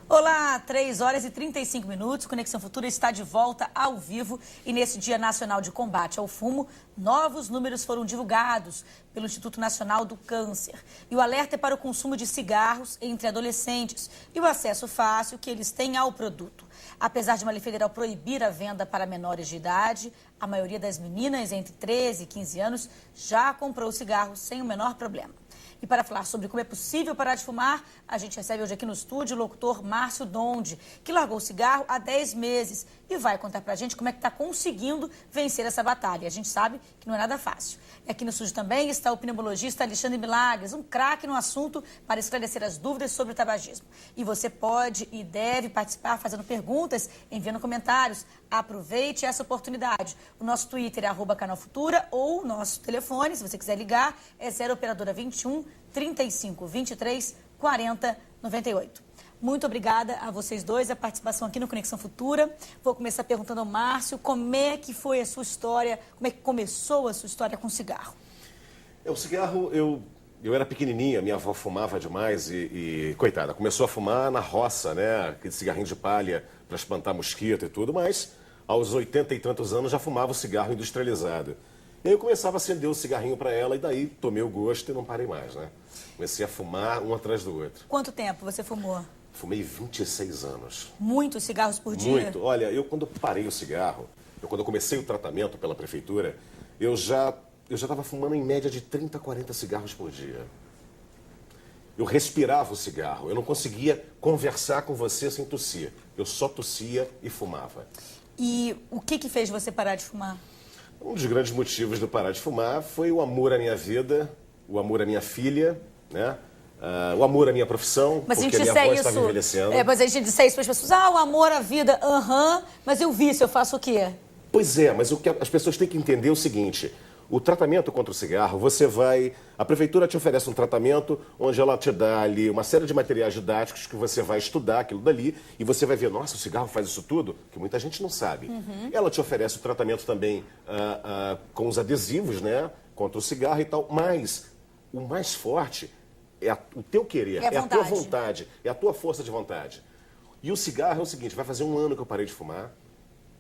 Olá, 3 horas e 35 minutos. Conexão Futura está de volta ao vivo e nesse Dia Nacional de Combate ao Fumo, novos números foram divulgados pelo Instituto Nacional do Câncer. E o alerta é para o consumo de cigarros entre adolescentes e o acesso fácil que eles têm ao produto. Apesar de uma lei federal proibir a venda para menores de idade, a maioria das meninas entre 13 e 15 anos já comprou cigarro sem o menor problema. E para falar sobre como é possível parar de fumar, a gente recebe hoje aqui no estúdio o locutor Márcio Donde, que largou o cigarro há 10 meses e vai contar pra gente como é que está conseguindo vencer essa batalha. A gente sabe que não é nada fácil. E aqui no estúdio também está o pneumologista Alexandre Milagres, um craque no assunto para esclarecer as dúvidas sobre o tabagismo. E você pode e deve participar fazendo perguntas, enviando comentários. Aproveite essa oportunidade. O nosso Twitter é @Canal Futura ou o nosso telefone, se você quiser ligar, é 0 operadora 21 35 23 40 98. Muito obrigada a vocês dois, a participação aqui no Conexão Futura. Vou começar perguntando ao Márcio como é que foi a sua história, como é que começou a sua história com o cigarro? O cigarro, eu era pequenininha, minha avó fumava demais e coitada, começou a fumar na roça, né? Aquele cigarrinho de palha para espantar mosquito e tudo, mas aos 80 e tantos anos já fumava o cigarro industrializado. E aí eu começava a acender o cigarrinho para ela e daí tomei o gosto e não parei mais, né? Comecei a fumar um atrás do outro. Quanto tempo você fumou? Fumei 26 anos. Muitos cigarros por dia? Muito. Olha, eu quando parei o cigarro, quando eu comecei o tratamento pela prefeitura, eu já estava fumando em média de 30, 40 cigarros por dia. Eu respirava o cigarro, eu não conseguia conversar com você sem tossir. Eu só tossia e fumava. E o que fez você parar de fumar? Um dos grandes motivos de parar de fumar foi o amor à minha vida, o amor à minha filha, né? O amor à minha profissão, mas porque a minha voz estava envelhecendo. Mas a gente disser isso para as pessoas, o amor à vida, mas eu vício, eu faço o quê? Pois é, mas o que as pessoas têm que entender é o seguinte, o tratamento contra o cigarro, a prefeitura te oferece um tratamento onde ela te dá ali uma série de materiais didáticos que você vai estudar aquilo dali e você vai ver, nossa, o cigarro faz isso tudo, que muita gente não sabe. Ela te oferece o tratamento também com os adesivos, né, contra o cigarro e tal, mas o mais forte é o teu querer, é a tua vontade, é a tua força de vontade. E o cigarro é o seguinte, vai fazer 1 ano que eu parei de fumar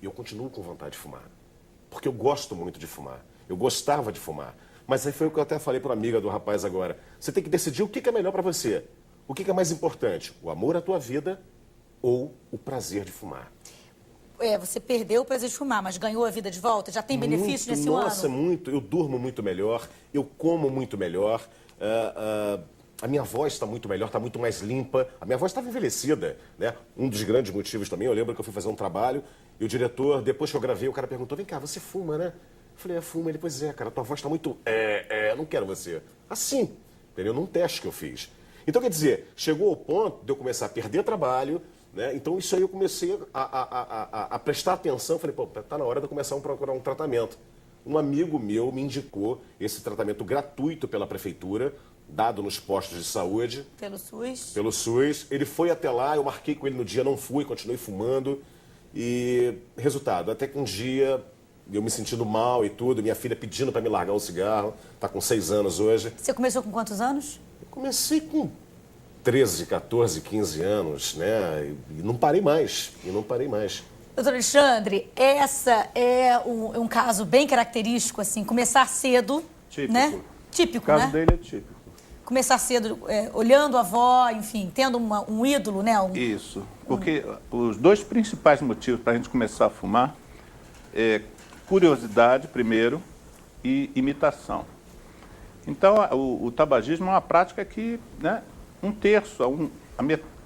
e eu continuo com vontade de fumar, porque eu gosto muito de fumar. Eu gostava de fumar. Mas aí foi o que eu até falei para uma amiga do rapaz agora. Você tem que decidir o que é melhor para você. O que é mais importante? O amor à tua vida ou o prazer de fumar? Você perdeu o prazer de fumar, mas ganhou a vida de volta? Já tem benefício nesse ano? Nossa, muito. Eu durmo muito melhor, eu como muito melhor. A minha voz está muito melhor, está muito mais limpa. A minha voz estava envelhecida, né? Um dos grandes motivos também, eu lembro que eu fui fazer um trabalho e o diretor, depois que eu gravei, o cara perguntou, vem cá, você fuma, né? Eu falei, fuma. Ele, pois é, cara, tua voz está muito... não quero você. Assim, entendeu? Num teste que eu fiz. Então, quer dizer, chegou ao ponto de eu começar a perder trabalho, né? Então, isso aí eu comecei a prestar atenção. Falei, pô, tá na hora de eu começar a procurar um tratamento. Um amigo meu me indicou esse tratamento gratuito pela prefeitura, dado nos postos de saúde. Pelo SUS? Pelo SUS. Ele foi até lá, eu marquei com ele no dia, não fui, continuei fumando. E, resultado, até que um dia... eu me sentindo mal e tudo, minha filha pedindo para me largar o cigarro, está com 6 anos hoje. Você começou com quantos anos? Eu comecei com 13, 14, 15 anos, né? E não parei mais, Doutor Alexandre, essa é um caso bem característico, assim, começar cedo, típico. Né? Típico, o caso né? dele é típico. Começar cedo, olhando a avó, enfim, tendo um ídolo, né? Isso, porque os 2 principais motivos para a gente começar a fumar é curiosidade, primeiro, e imitação. Então, o tabagismo é uma prática que, né,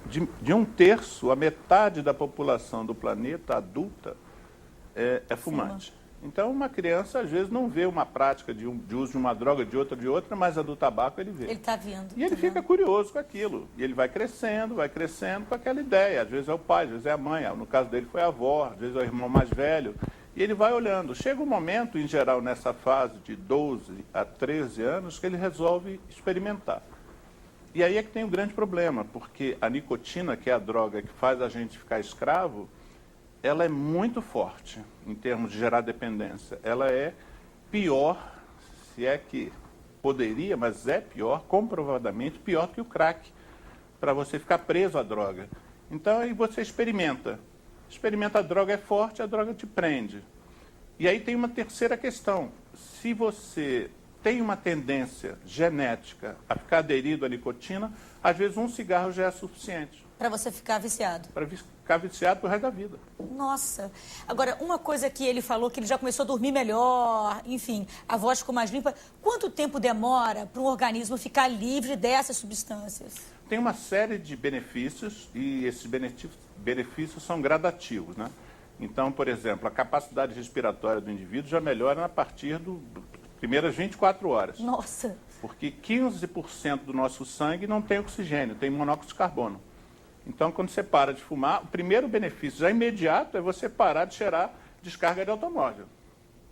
de 1/3, a metade da população do planeta adulta é fumante. Então, uma criança, às vezes, não vê uma prática de uso de uma droga, de outra, mas a do tabaco ele vê. Ele está vendo. E ele fica curioso com aquilo. E ele vai crescendo com aquela ideia. Às vezes é o pai, às vezes é a mãe. No caso dele foi a avó, às vezes é o irmão mais velho. E ele vai olhando. Chega um momento, em geral, nessa fase de 12 a 13 anos, que ele resolve experimentar. E aí é que tem um grande problema, porque a nicotina, que é a droga que faz a gente ficar escravo, ela é muito forte em termos de gerar dependência. Ela é pior, se é que poderia, mas é pior, comprovadamente pior que o crack, para você ficar preso à droga. Então aí você experimenta. Experimenta, a droga é forte, a droga te prende. E aí tem uma terceira questão. Se você tem uma tendência genética a ficar aderido à nicotina, às vezes um cigarro já é suficiente. Para você ficar viciado. Para ficar viciado pro resto da vida. Nossa. Agora, uma coisa que ele falou, que ele já começou a dormir melhor, enfim, a voz ficou mais limpa. Quanto tempo demora para um organismo ficar livre dessas substâncias? Tem uma série de benefícios e esses benefícios são gradativos, né? Então, por exemplo, a capacidade respiratória do indivíduo já melhora a partir das primeiras 24 horas. Nossa! Porque 15% do nosso sangue não tem oxigênio, tem monóxido de carbono. Então, quando você para de fumar, o primeiro benefício já imediato é você parar de cheirar descarga de automóvel.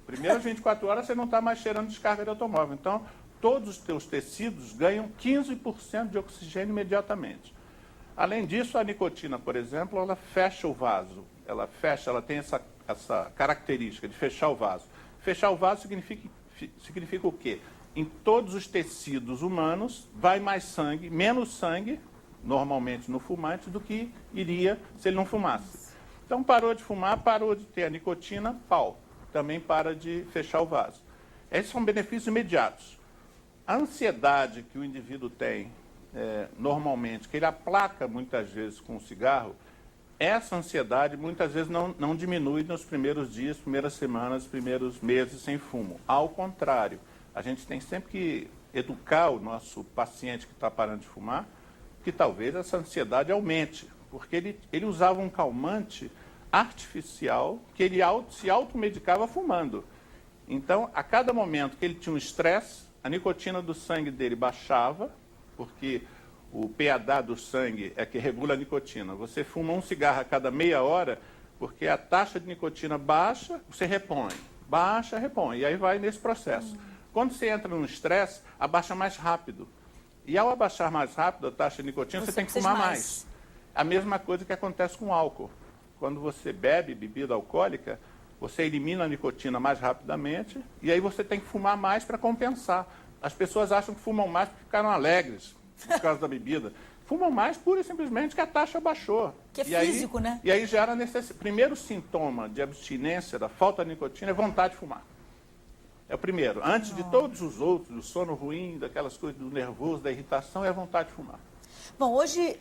Primeiras 24 horas você não está mais cheirando descarga de automóvel. Então, todos os teus tecidos ganham 15% de oxigênio imediatamente. Além disso, a nicotina, por exemplo, ela fecha o vaso. Ela tem essa característica de fechar o vaso. Fechar o vaso significa o quê? Em todos os tecidos humanos vai mais sangue, menos sangue, normalmente no fumante, do que iria se ele não fumasse. Então parou de fumar, parou de ter a nicotina, pau. Também para de fechar o vaso. Esses são benefícios imediatos. A ansiedade que o indivíduo tem, normalmente, que ele aplaca muitas vezes com o cigarro, essa ansiedade muitas vezes não diminui nos primeiros dias, primeiras semanas, primeiros meses sem fumo. Ao contrário, a gente tem sempre que educar o nosso paciente que está parando de fumar, que talvez essa ansiedade aumente, porque ele usava um calmante artificial que ele se automedicava fumando. Então, a cada momento que ele tinha um estresse, a nicotina do sangue dele baixava, porque o pH do sangue é que regula a nicotina. Você fuma um cigarro a cada meia hora, porque a taxa de nicotina baixa, você repõe. Baixa, repõe. E aí vai nesse processo. Quando você entra no estresse, abaixa mais rápido. E ao abaixar mais rápido a taxa de nicotina, você tem que fumar mais. A mesma coisa que acontece com o álcool. Quando você bebe bebida alcoólica, você elimina a nicotina mais rapidamente e aí você tem que fumar mais para compensar. As pessoas acham que fumam mais porque ficaram alegres por causa da bebida. Fumam mais pura e simplesmente que a taxa baixou. Que é físico, né? E aí gera necessidade. Primeiro sintoma de abstinência da falta de nicotina é vontade de fumar. É o primeiro. Antes de todos os outros, do sono ruim, daquelas coisas do nervoso, da irritação, é a vontade de fumar. Bom, hoje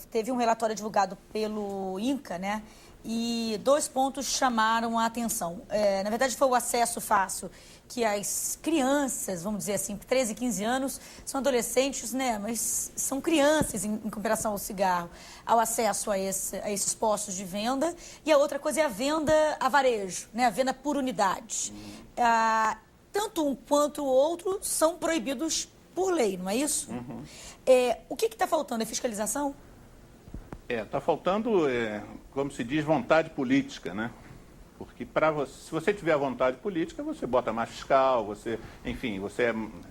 teve um relatório divulgado pelo INCA, né? E 2 pontos chamaram a atenção. Na verdade, foi o acesso fácil, que as crianças, vamos dizer assim, 13, 15 anos, são adolescentes, né? Mas são crianças em comparação ao cigarro, ao acesso a esses postos de venda. E a outra coisa é a venda a varejo, né? A venda por unidade. Tanto um quanto o outro são proibidos por lei, não é isso? Uhum. O que está faltando? É fiscalização? Está faltando, como se diz, vontade política, né? Porque se você tiver vontade política, você bota mais fiscal, você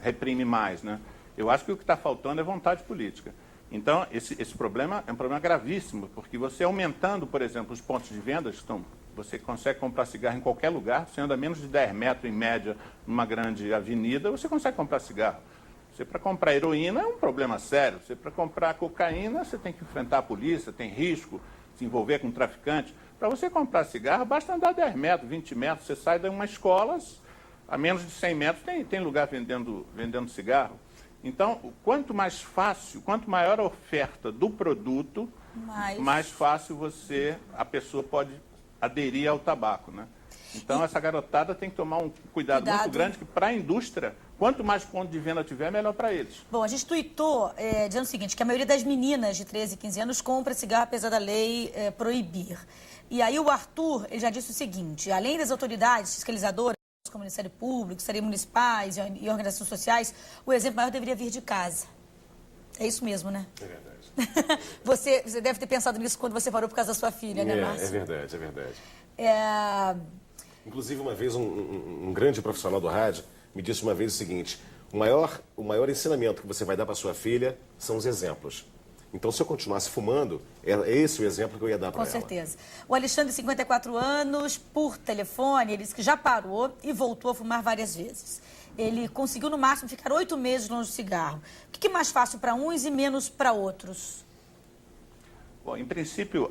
reprime mais, né? Eu acho que o que está faltando é vontade política. Então, esse problema é um problema gravíssimo, porque você aumentando, por exemplo, os pontos de venda, você consegue comprar cigarro em qualquer lugar, você anda menos de 10 metros, em média, numa grande avenida, você consegue comprar cigarro. Você, para comprar heroína, é um problema sério. Você, para comprar cocaína, você tem que enfrentar a polícia, tem risco, se envolver com traficante. Para você comprar cigarro, basta andar 10 metros, 20 metros. Você sai de uma escola, a menos de 100 metros, tem lugar vendendo cigarro. Então, quanto mais fácil, quanto maior a oferta do produto, mais fácil a pessoa pode aderir ao tabaco, né? Então, essa garotada tem que tomar um cuidado muito grande, que para a indústria, quanto mais ponto de venda tiver, melhor para eles. Bom, a gente tuitou dizendo o seguinte, que a maioria das meninas de 13 e 15 anos compra cigarro, apesar da lei proibir. E aí o Arthur, ele já disse o seguinte, além das autoridades fiscalizadoras, como o Ministério Público, Secretarias Municipais e organizações sociais, o exemplo maior deveria vir de casa. É isso mesmo, né? É verdade. Você deve ter pensado nisso quando você parou por causa da sua filha, né, Márcio? É verdade, é verdade. Inclusive, uma vez, um grande profissional do rádio me disse uma vez o seguinte, o maior ensinamento que você vai dar para sua filha são os exemplos. Então, se eu continuasse fumando, é esse o exemplo que eu ia dar para ela. Com certeza. O Alexandre, 54 anos, por telefone, ele disse que já parou e voltou a fumar várias vezes. Ele conseguiu, no máximo, ficar 8 meses longe do cigarro. O que é mais fácil para uns e menos para outros? Bom, em princípio,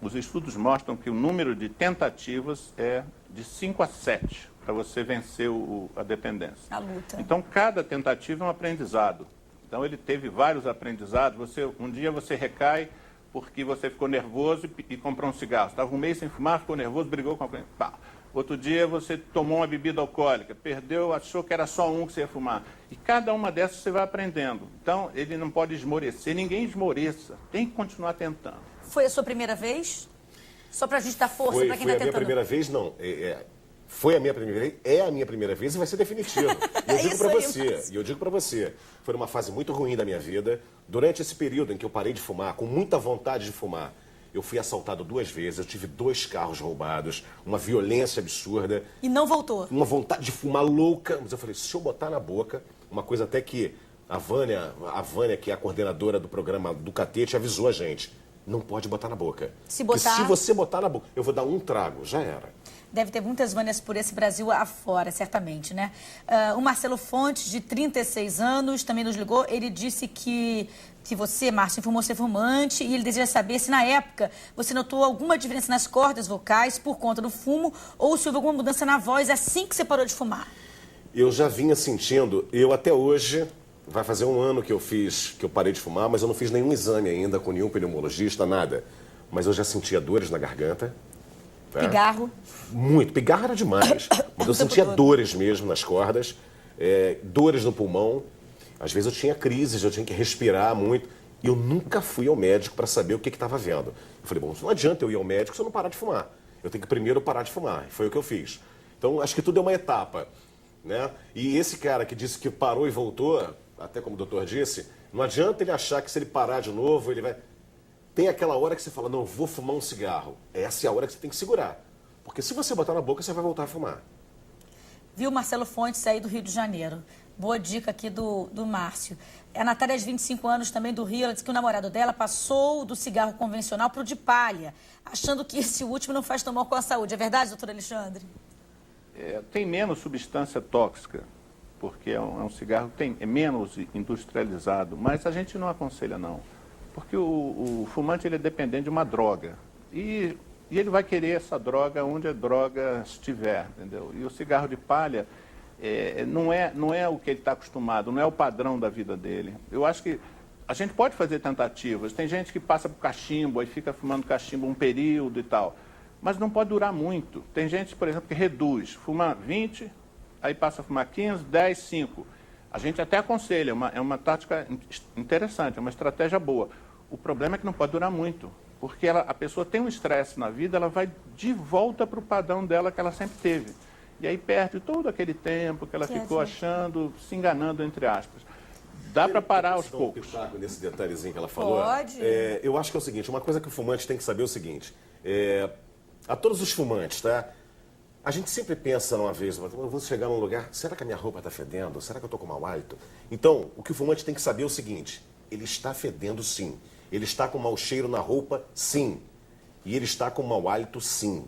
os estudos mostram que o número de tentativas é de 5 a 7 para você vencer a dependência. A luta. Então, cada tentativa é um aprendizado. Então, ele teve vários aprendizados. Um dia você recai porque você ficou nervoso e comprou um cigarro. Estava um mês sem fumar, ficou nervoso, brigou com alguém. Pá. Outro dia você tomou uma bebida alcoólica, perdeu, achou que era só um que você ia fumar. E cada uma dessas você vai aprendendo. Então, ele não pode esmorecer, ninguém esmoreça. Tem que continuar tentando. Foi a sua primeira vez? Só para a gente dar força para quem está tentando. Foi a minha primeira vez, não. Foi a minha primeira vez, é a minha primeira vez e vai ser definitivo. E eu digo para você, foi uma fase muito ruim da minha vida. Durante esse período em que eu parei de fumar, com muita vontade de fumar, eu fui assaltado 2 vezes, eu tive 2 carros roubados, uma violência absurda. E não voltou? Uma vontade de fumar louca. Mas eu falei, se eu botar na boca, uma coisa até que a Vânia, que é a coordenadora do programa do Catete, avisou a gente. Não pode botar na boca. Se você botar na boca, eu vou dar um trago, já era. Deve ter muitas Vânias por esse Brasil afora, certamente, né? O Marcelo Fontes, de 36 anos, também nos ligou. Ele disse que você, Márcio, informou ser fumante e ele deseja saber se, na época, você notou alguma diferença nas cordas vocais por conta do fumo ou se houve alguma mudança na voz assim que você parou de fumar. Eu já vinha sentindo, até hoje, vai fazer 1 ano que eu parei de fumar, mas eu não fiz nenhum exame ainda com nenhum pneumologista, nada. Mas eu já sentia dores na garganta. Tá? Pigarro? Muito. Pigarro era demais. Mas eu sentia dores mesmo nas cordas, dores no pulmão. Às vezes eu tinha crises, eu tinha que respirar muito. E eu nunca fui ao médico para saber o que estava vendo. Eu falei, bom, não adianta eu ir ao médico se eu não parar de fumar. Eu tenho que primeiro parar de fumar. E foi o que eu fiz. Então, acho que tudo é uma etapa. Né? E esse cara que disse que parou e voltou, até como o doutor disse, não adianta ele achar que se ele parar de novo, ele vai... Tem aquela hora que você fala, não, eu vou fumar um cigarro. Essa é a hora que você tem que segurar. Porque se você botar na boca, você vai voltar a fumar. Viu, Marcelo Fontes, aí do Rio de Janeiro. Boa dica aqui do Márcio. A Natália, de 25 anos, também do Rio, ela disse que o namorado dela passou do cigarro convencional para o de palha, achando que esse último não faz tão mal com a saúde. É verdade, doutor Alexandre? Tem menos substância tóxica, porque é um cigarro que é menos industrializado, mas a gente não aconselha, não. Porque o fumante ele é dependente de uma droga. E ele vai querer essa droga onde a droga estiver, entendeu? E o cigarro de palha não é o que ele está acostumado, não é o padrão da vida dele. Eu acho que a gente pode fazer tentativas. Tem gente que passa por cachimbo, aí fica fumando cachimbo um período e tal. Mas não pode durar muito. Tem gente, por exemplo, que reduz, fuma 20, aí passa a fumar 15, 10, 5. A gente até aconselha, é uma tática interessante, é uma estratégia boa. O problema é que não pode durar muito, porque a pessoa tem um estresse na vida, ela vai de volta para o padrão dela que ela sempre teve. E aí perde todo aquele tempo que ela ficou achando, se enganando, entre aspas. Dá para parar aos poucos. Nesse detalhezinho que ela falou. Pode. Eu acho que é o seguinte, uma coisa que o fumante tem que saber é o seguinte, a todos os fumantes, tá? A gente sempre pensa uma vez, eu vou chegar num lugar, será que a minha roupa está fedendo? Será que eu estou com mau hálito? Então, o que o fumante tem que saber é o seguinte, ele está fedendo sim, ele está com mau cheiro na roupa sim, e ele está com mau hálito sim,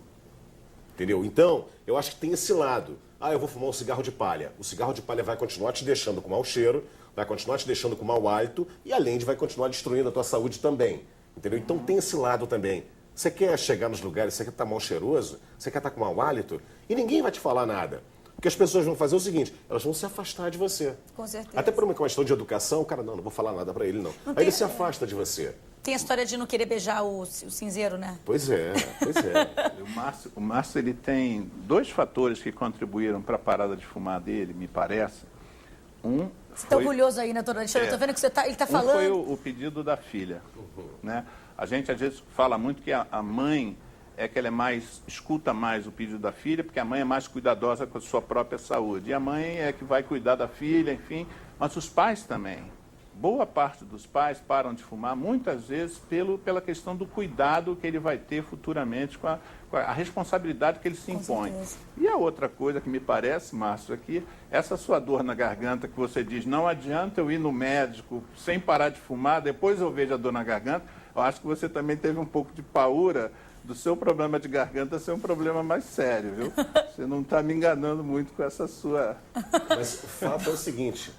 entendeu? Então, eu acho que tem esse lado, eu vou fumar um cigarro de palha, o cigarro de palha vai continuar te deixando com mau cheiro, vai continuar te deixando com mau hálito e além de vai continuar destruindo a tua saúde também, entendeu? Então tem esse lado também. Você quer chegar nos lugares, você quer estar mal cheiroso, você quer estar com mau hálito, e ninguém vai te falar nada. O que as pessoas vão fazer é o seguinte, elas vão se afastar de você. Com certeza. Até por uma questão de educação, o cara, não vou falar nada para ele, não. Aí ele se afasta de você. Tem a história de não querer beijar o cinzeiro, né? Pois é. O Márcio ele tem 2 fatores que contribuíram para a parada de fumar dele, me parece. Você está orgulhoso aí, né, doutor Alexandre? Eu estou vendo que ele está falando. Foi o pedido da filha, né? A gente, às vezes, fala muito que a mãe que ela escuta mais o pedido da filha, porque a mãe é mais cuidadosa com a sua própria saúde. E a mãe é que vai cuidar da filha, enfim. Mas os pais também. Boa parte dos pais param de fumar, muitas vezes, pela questão do cuidado que ele vai ter futuramente, com a responsabilidade que ele se impõe. E a outra coisa que me parece, Márcio, é que essa sua dor na garganta, que você diz, não adianta eu ir no médico sem parar de fumar, depois eu vejo a dor na garganta, eu acho que você também teve um pouco de paura do seu problema de garganta ser um problema mais sério, viu? Você não está me enganando muito com essa sua... Mas o fato é o seguinte...